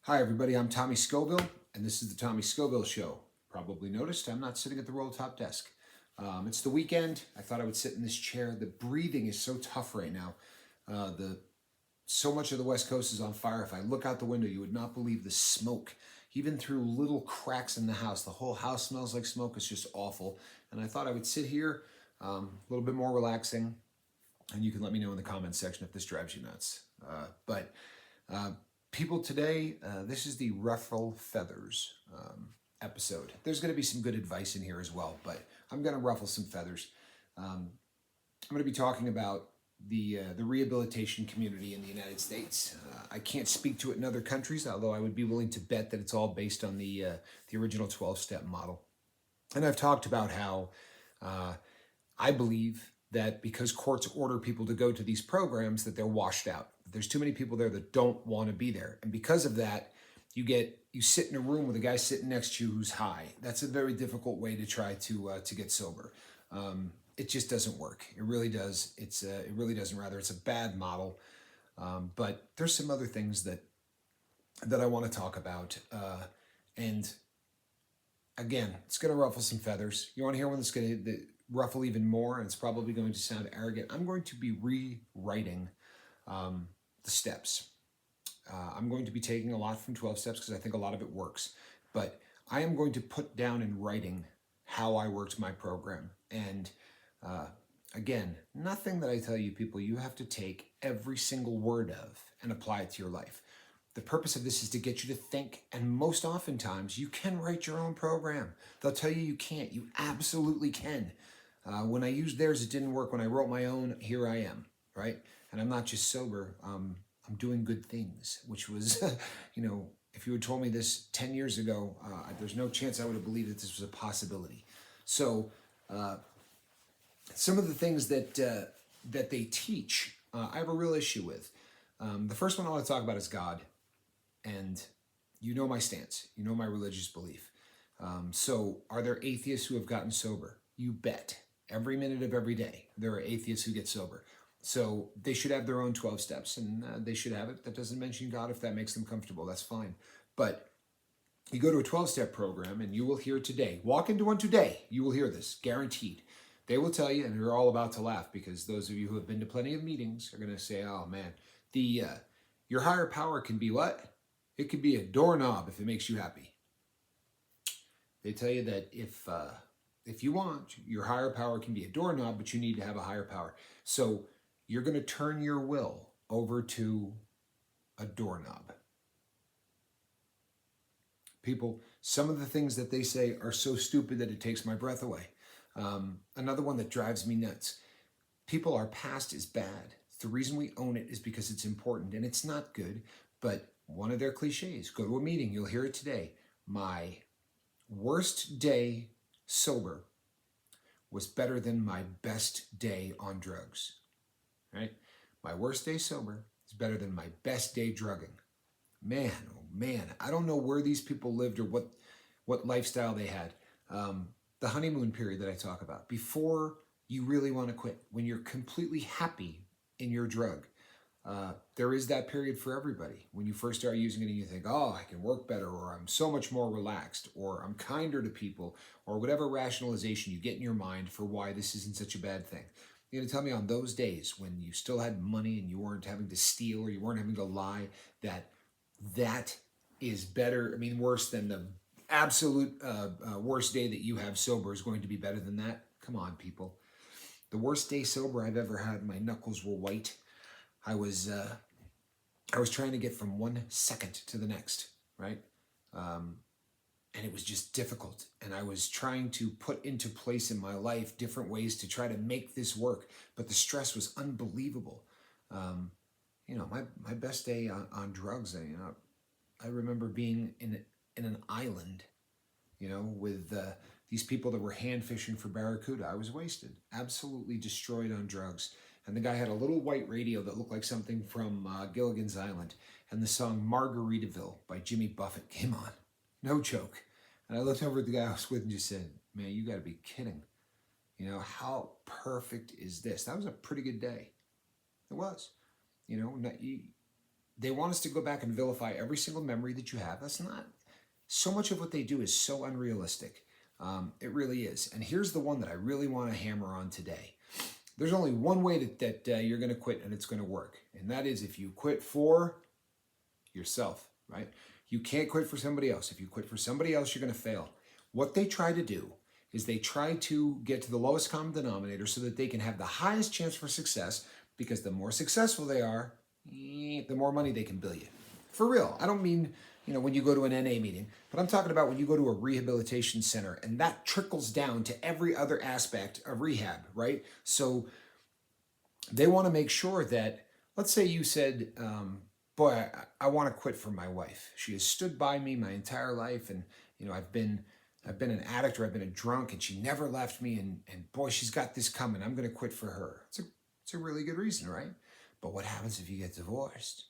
Hi, everybody. I'm Tommy Scoville, and this is the Tommy Scoville Show. Probably noticed I'm not sitting at the roll top desk. It's the weekend. I thought I would sit in this chair. The breathing is so tough right now. The So much of the West Coast is on fire. If I look out the window, you would not believe the smoke, even through little cracks in the house. The whole house smells like smoke. It's just awful. And I thought I would sit here, a little bit more relaxing, and you can let me know in the comments section if this drives you nuts. But uh, People today, this is the Ruffle Feathers episode. There's going to be some good advice in here as well, but I'm going to ruffle some feathers. I'm going to be talking about the rehabilitation community in the United States. I can't speak to it in other countries, although I would be willing to bet that it's all based on the original 12-step model. And I've talked about how I believe that because courts order people to go to these programs, that they're washed out. There's too many people there that don't want to be there, and because of that, you sit in a room with a guy sitting next to you who's high. That's a very difficult way to try to get sober. It just doesn't work. It really does. It really doesn't. Rather, it's a bad model. But there's some other things that I want to talk about, and again, it's going to ruffle some feathers. You want to hear one that's going to ruffle even more, and it's probably going to sound arrogant. I'm going to be rewriting the steps. I'm going to be taking a lot from 12 steps because I think a lot of it works. But I am going to put down in writing how I worked my program. And again, nothing that I tell you people, you have to take every single word of and apply it to your life. The purpose of this is to get you to think, and most oftentimes you can write your own program. They'll tell you you can't. You absolutely can. When I used theirs, it didn't work. When I wrote my own, here I am, right? And I'm not just sober. I'm doing good things, which was, if you had told me this 10 years ago, there's no chance I would have believed that this was a possibility. So some of the things that they teach, I have a real issue with. The first one I want to talk about is God. And you know my stance. You know my religious belief. So are there atheists who have gotten sober? You bet. Every minute of every day, there are atheists who get sober. So they should have their own 12 steps, and they should have it. That doesn't mention God. If that makes them comfortable, that's fine. But you go to a 12-step program, and you will hear today, walk into one today, you will hear this, guaranteed. They will tell you, and you're all about to laugh, because those of you who have been to plenty of meetings are going to say, oh man, your higher power can be what? It could be a doorknob if it makes you happy. They tell you that if you want, your higher power can be a doorknob, but you need to have a higher power. So you're going to turn your will over to a doorknob. People, some of the things that they say are so stupid that it takes my breath away. Another one that drives me nuts. People, our past is bad. The reason we own it is because it's important, and it's not good, but one of their cliches, go to a meeting, you'll hear it today. My worst day sober was better than my best day on drugs, right? My worst day sober is better than my best day drugging. Man, oh man, I don't know where these people lived or what lifestyle they had. The honeymoon period that I talk about, before you really want to quit, when you're completely happy in your drug, there is that period for everybody. When you first start using it and you think, oh, I can work better, or I'm so much more relaxed, or I'm kinder to people, or whatever rationalization you get in your mind for why this isn't such a bad thing. You're going to tell me on those days when you still had money and you weren't having to steal or you weren't having to lie, that is better, worse than the absolute worst day that you have sober is going to be better than that? Come on, people. The worst day sober I've ever had, my knuckles were white. I was trying to get from 1 second to the next, right? And it was just difficult. And I was trying to put into place in my life different ways to try to make this work, but the stress was unbelievable. My best day on drugs, I remember being in an island, with these people that were hand fishing for barracuda. I was wasted, absolutely destroyed on drugs. And the guy had a little white radio that looked like something from Gilligan's Island. And the song Margaritaville by Jimmy Buffett came on. No joke. And I looked over at the guy I was with and just said, man, you got to be kidding. How perfect is this? That was a pretty good day. It was. they want us to go back and vilify every single memory that you have. That's not, so much of what they do is so unrealistic. It really is. And here's the one that I really want to hammer on today. There's only one way that you're going to quit and it's going to work. And that is if you quit for yourself, right? You can't quit for somebody else. If you quit for somebody else, you're going to fail. What they try to do is they try to get to the lowest common denominator so that they can have the highest chance for success, because the more successful they are, the more money they can bill you. For real. I don't mean, when you go to an NA meeting, but I'm talking about when you go to a rehabilitation center, and that trickles down to every other aspect of rehab, right? So they want to make sure that, let's say you said, boy, I want to quit for my wife. She has stood by me my entire life, and I've been an addict, or I've been a drunk, and she never left me, and boy, she's got this coming. I'm going to quit for her. It's a really good reason, right? But what happens if you get divorced?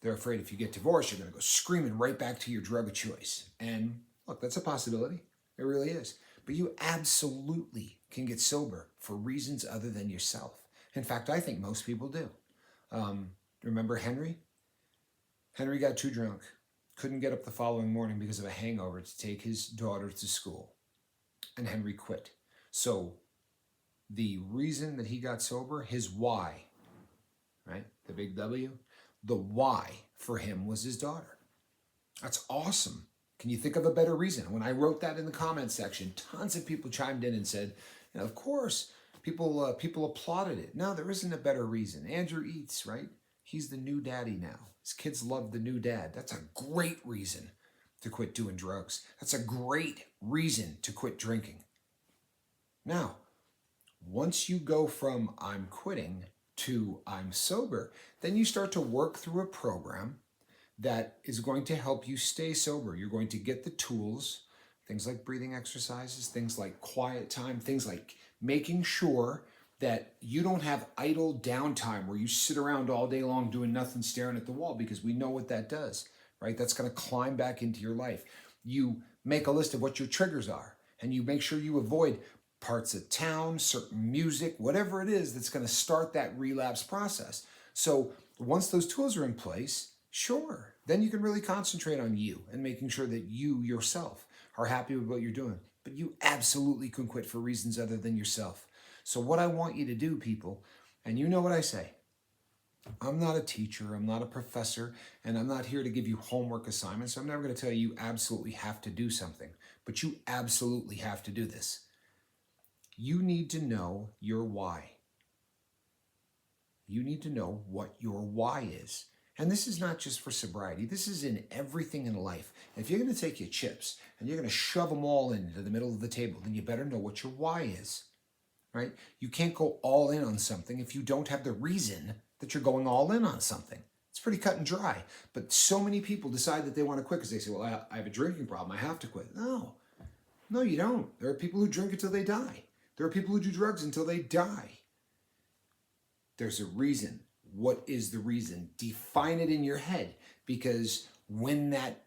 They're afraid if you get divorced, you're going to go screaming right back to your drug of choice. And look, that's a possibility. It really is. But you absolutely can get sober for reasons other than yourself. In fact, I think most people do. Remember Henry? Henry got too drunk, couldn't get up the following morning because of a hangover to take his daughter to school. And Henry quit. So the reason that he got sober, his why, right? The big W, the why for him was his daughter. That's awesome. Can you think of a better reason? When I wrote that in the comment section, tons of people chimed in and said, of course, people applauded it. No, there isn't a better reason. Andrew Eats, right? He's the new daddy now. His kids love the new dad. That's a great reason to quit doing drugs. That's a great reason to quit drinking. Now, once you go from I'm quitting to I'm sober, then you start to work through a program that is going to help you stay sober. You're going to get the tools, things like breathing exercises, things like quiet time, things like making sure that you don't have idle downtime where you sit around all day long doing nothing, staring at the wall, because we know what that does, right? That's going to climb back into your life. You make a list of what your triggers are, and you make sure you avoid parts of town, certain music, whatever it is that's going to start that relapse process. So once those tools are in place, sure, then you can really concentrate on you and making sure that you yourself are happy with what you're doing. But you absolutely can quit for reasons other than yourself. So what I want you to do, people, and you know what I say, I'm not a teacher, I'm not a professor, and I'm not here to give you homework assignments. I'm never going to tell you absolutely have to do something, but you absolutely have to do this. You need to know your why. You need to know what your why is. And this is not just for sobriety. This is in everything in life. If you're going to take your chips and you're going to shove them all into the middle of the table, then you better know what your why is, right? You can't go all in on something if you don't have the reason that you're going all in on something. It's pretty cut and dry. But so many people decide that they want to quit because they say, well, I have a drinking problem. I have to quit. No, you don't. There are people who drink until they die. There are people who do drugs until they die. There's a reason. What is the reason? Define it in your head, because when that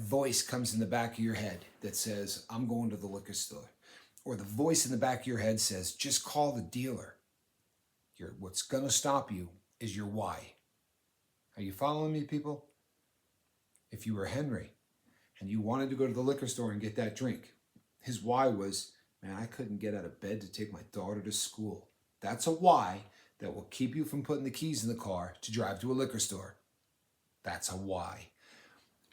voice comes in the back of your head that says, I'm going to the liquor store, or the voice in the back of your head says, just call the dealer, what's going to stop you is your why. Are you following me, people? If you were Henry and you wanted to go to the liquor store and get that drink, his why was, man, I couldn't get out of bed to take my daughter to school. That's a why that will keep you from putting the keys in the car to drive to a liquor store. That's a why.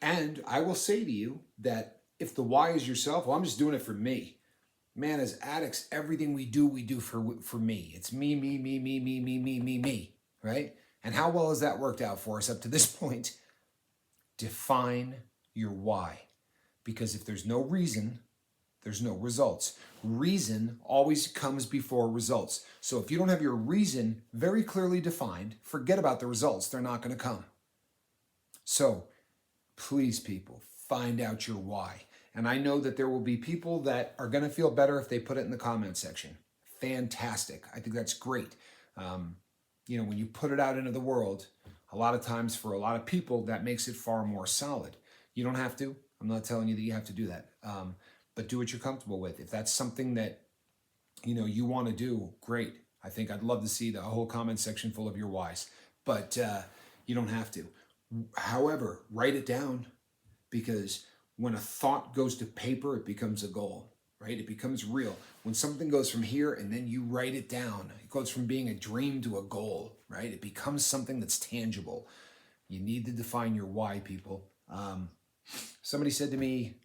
And I will say to you that if the why is yourself, well, I'm just doing it for me. Man, as addicts, everything we do for me. It's me, right? And how well has that worked out for us up to this point? Define your why. Because if there's no reason, there's no results. Reason always comes before results. So if you don't have your reason very clearly defined, forget about the results. They're not going to come. So please, people, find out your why. And I know that there will be people that are going to feel better if they put it in the comment section. Fantastic. I think that's great. When you put it out into the world, a lot of times for a lot of people, that makes it far more solid. You don't have to. I'm not telling you that you have to do that. But do what you're comfortable with. If that's something that, you want to do, great. I think I'd love to see the whole comment section full of your whys. But you don't have to. However, write it down, because when a thought goes to paper, it becomes a goal, right? It becomes real. When something goes from here and then you write it down, it goes from being a dream to a goal, right? It becomes something that's tangible. You need to define your why, people. Somebody said to me,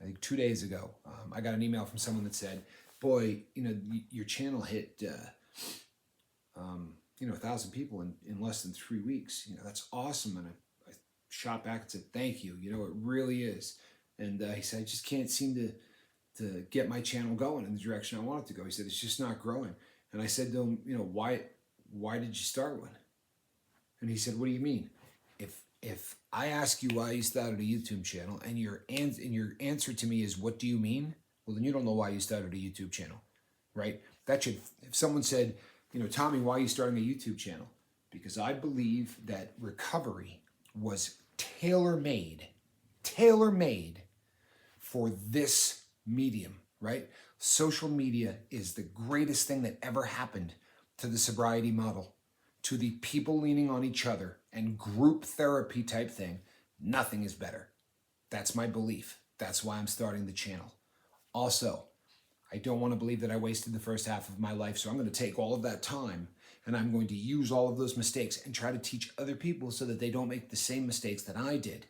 I think 2 days ago, I got an email from someone that said, boy, your channel hit, 1,000 people in less than 3 weeks. That's awesome. And I shot back and said, thank you. It really is. And he said, I just can't seem to get my channel going in the direction I want it to go. He said, it's just not growing. And I said to him, why did you start one? And he said, what do you mean? If I ask you why you started a YouTube channel and your answer to me is, what do you mean? Well, then you don't know why you started a YouTube channel, right? If someone said, Tommy, why are you starting a YouTube channel? Because I believe that recovery was tailor-made for this medium, right? Social media is the greatest thing that ever happened to the sobriety model, to the people leaning on each other and group therapy type thing. Nothing is better. That's my belief. That's why I'm starting the channel. Also, I don't want to believe that I wasted the first half of my life, so I'm going to take all of that time and I'm going to use all of those mistakes and try to teach other people so that they don't make the same mistakes that I did.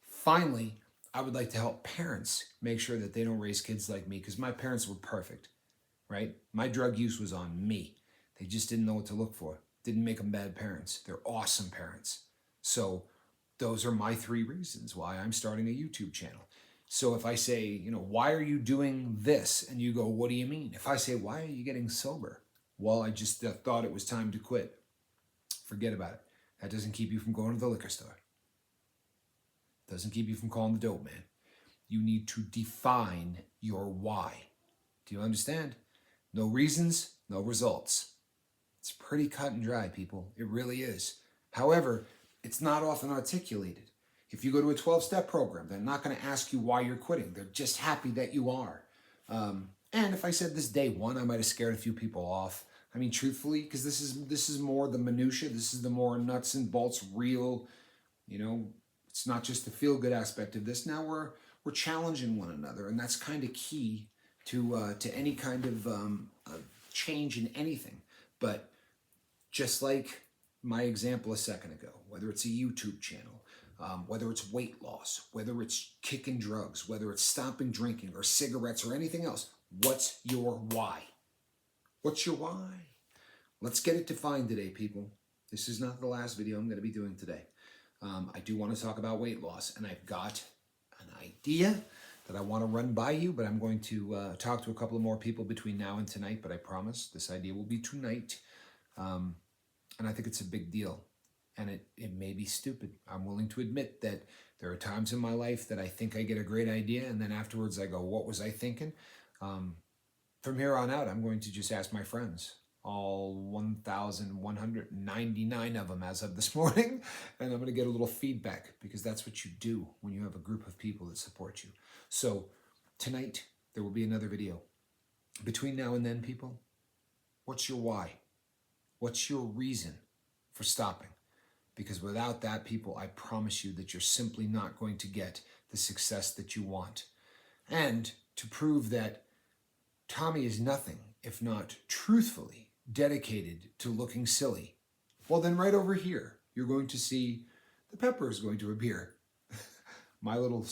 Finally, I would like to help parents make sure that they don't raise kids like me, because my parents were perfect, right? My drug use was on me. They just didn't know what to look for. Didn't make them bad parents. They're awesome parents. So those are my 3 reasons why I'm starting a YouTube channel. So if I say, why are you doing this? And you go, what do you mean? If I say, why are you getting sober? Well, I just thought it was time to quit. Forget about it. That doesn't keep you from going to the liquor store. Doesn't keep you from calling the dope man. You need to define your why. Do you understand? No reasons, no results. It's pretty cut and dry, people. It really is. However, it's not often articulated. If you go to a 12-step program, they're not going to ask you why you're quitting. They're just happy that you are. And if I said this day one, I might have scared a few people off. I mean, truthfully, because this is more the minutia. This is the more nuts and bolts, real. It's not just the feel-good aspect of this. Now we're challenging one another, and that's kind of key to any kind of change in anything. But just like my example a second ago, whether it's a YouTube channel, whether it's weight loss, whether it's kicking drugs, whether it's stopping drinking or cigarettes or anything else, what's your why? What's your why? Let's get it defined today, people. This is not the last video I'm going to be doing today. I do want to talk about weight loss, and I've got an idea that I want to run by you, but I'm going to talk to a couple of more people between now and tonight, but I promise this idea will be tonight. And I think it's a big deal, and it may be stupid. I'm willing to admit that there are times in my life that I think I get a great idea, and then afterwards I go, what was I thinking? From here on out, I'm going to just ask my friends, all 1,199 of them as of this morning, and I'm going to get a little feedback, because that's what you do when you have a group of people that support you. So tonight, there will be another video. Between now and then, people, what's your why? What's your reason for stopping? Because without that, people, I promise you that you're simply not going to get the success that you want. And to prove that Tommy is nothing if not truthfully dedicated to looking silly, well, then right over here, you're going to see the pepper is going to appear. My little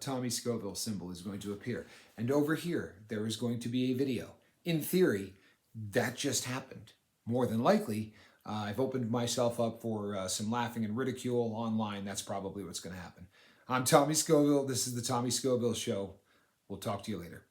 Tommy Scoville symbol is going to appear. And over here, there is going to be a video. In theory, that just happened. More than likely, I've opened myself up for some laughing and ridicule online. That's probably what's going to happen. I'm Tommy Scoville. This is the Tommy Scoville Show. We'll talk to you later.